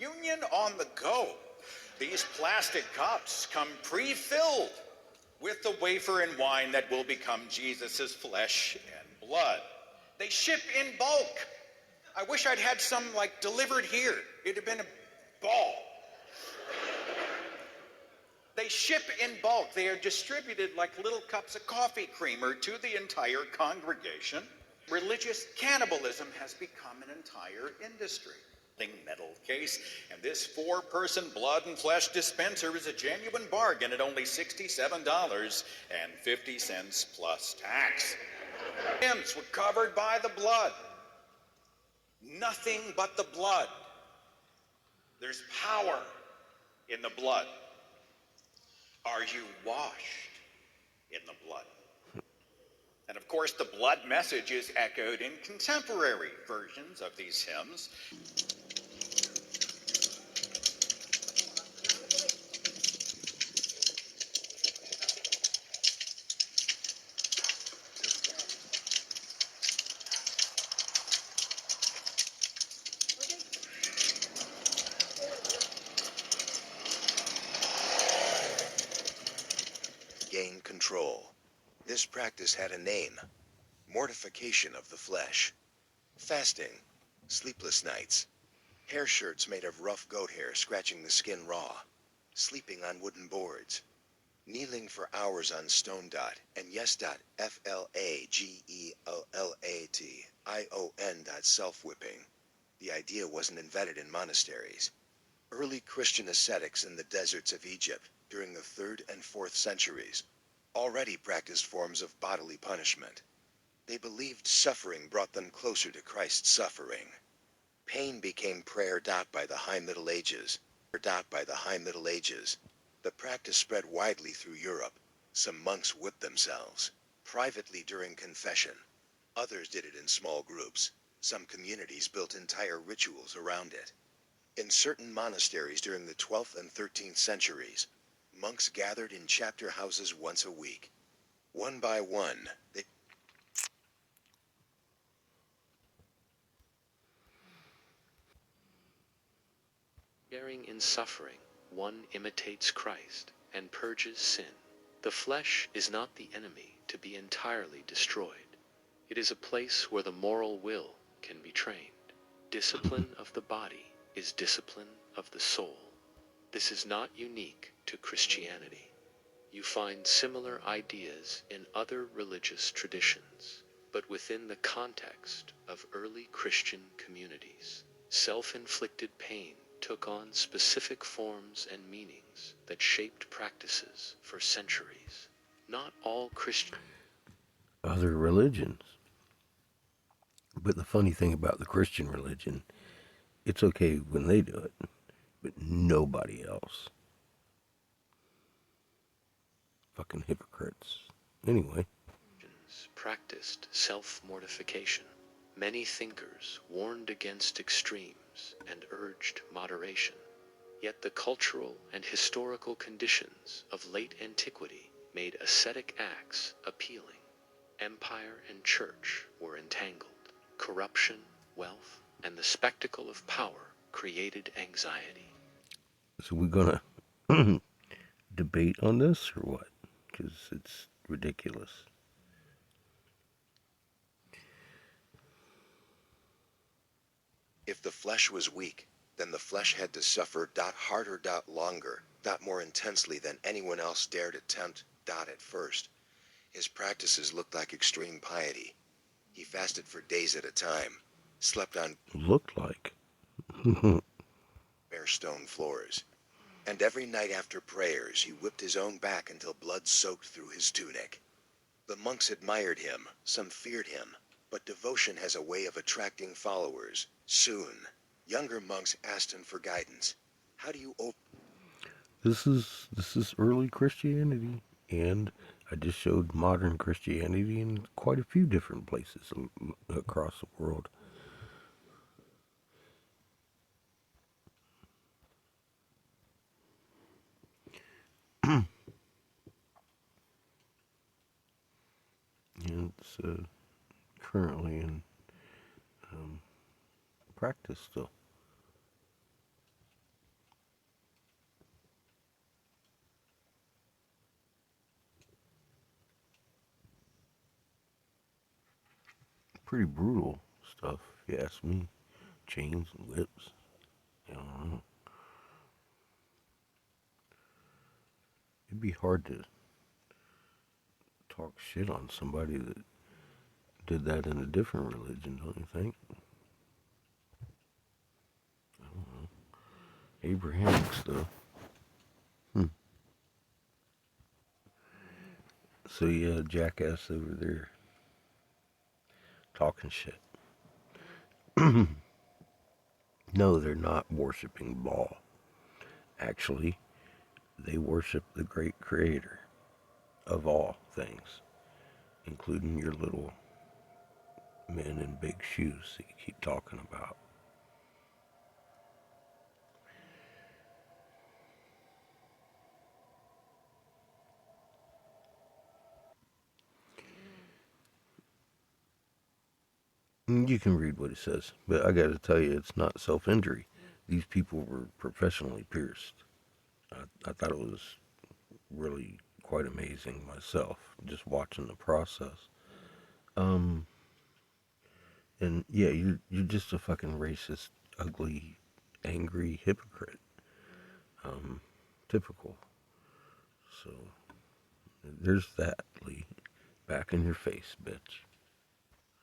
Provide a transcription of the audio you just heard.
Communion on the go. These plastic cups come pre-filled with the wafer and wine that will become Jesus' flesh and blood. They ship in bulk. I wish I'd had some, delivered here. It'd have been a ball. They ship in bulk. They are distributed like little cups of coffee creamer to the entire congregation. Religious cannibalism has become an entire industry. Metal case, and this 4-person blood and flesh dispenser is a genuine bargain at only $67.50 plus tax. Hymns were covered by the blood. Nothing but the blood. There's power in the blood. Are you washed in the blood? And of course, the blood message is echoed in contemporary versions of these hymns. Gain control. This practice had a name: mortification of the flesh. Fasting, sleepless nights, hair shirts made of rough goat hair scratching the skin raw, sleeping on wooden boards, kneeling for hours on stone dot and self-whipping. The idea wasn't invented in monasteries. Early Christian ascetics in the deserts of Egypt during the 3rd and 4th centuries already practiced forms of bodily punishment. They believed suffering brought them closer to Christ's suffering. Pain became prayer. By the High Middle Ages. The practice spread widely through Europe. Some monks whipped themselves privately during confession. Others did it in small groups. Some communities built entire rituals around it. In certain monasteries during the 12th and 13th centuries, monks gathered in chapter houses once a week. One by one, they Sharing in suffering, one imitates Christ and purges sin. The flesh is not the enemy to be entirely destroyed. It is a place where the moral will can be trained. Discipline of the body is discipline of the soul. This is not unique to Christianity. You find similar ideas in other religious traditions, but within the context of early Christian communities, self-inflicted pain took on specific forms and meanings that shaped practices for centuries. Not all Christian other religions. But the funny thing about the Christian religion, it's okay when they do it, but nobody else. Fucking hypocrites. Anyway. Practiced self-mortification. Many thinkers warned against extremes and urged moderation. Yet the cultural and historical conditions of late antiquity made ascetic acts appealing. Empire and church were entangled. Corruption, wealth, and the spectacle of power created anxiety. So we're gonna debate on this or what? Because it's ridiculous. If the flesh was weak, then the flesh had to suffer harder, longer, more intensely than anyone else dared attempt at first. His practices looked like extreme piety. He fasted for days at a time, slept on Looked like. bare stone floors, and every night after prayers he whipped his own back until blood soaked through his tunic. The monks admired him, some feared him, but devotion has a way of attracting followers. Soon, younger monks asked him for guidance. How do you open? This is early Christianity, and I just showed modern Christianity in quite a few different places across the world. And it's currently in practice still. pretty brutal stuff, if you ask me. Chains and whips. I don't know. It'd be hard to talk shit on somebody that did that in a different religion, don't you think? I don't know. Abrahamic stuff. So yeah, jackass over there talking shit. No, they're not worshiping Baal. Actually, they worship the great creator of all things, including your little men in big shoes that you keep talking about. You can read what it says, but I gotta tell you, it's not self-injury. These people were professionally pierced. I thought it was really quite amazing myself, just watching the process. Um, and yeah, you're just a fucking racist, ugly, angry hypocrite. Um, Typical. So there's that, Lee. Back in your face, bitch.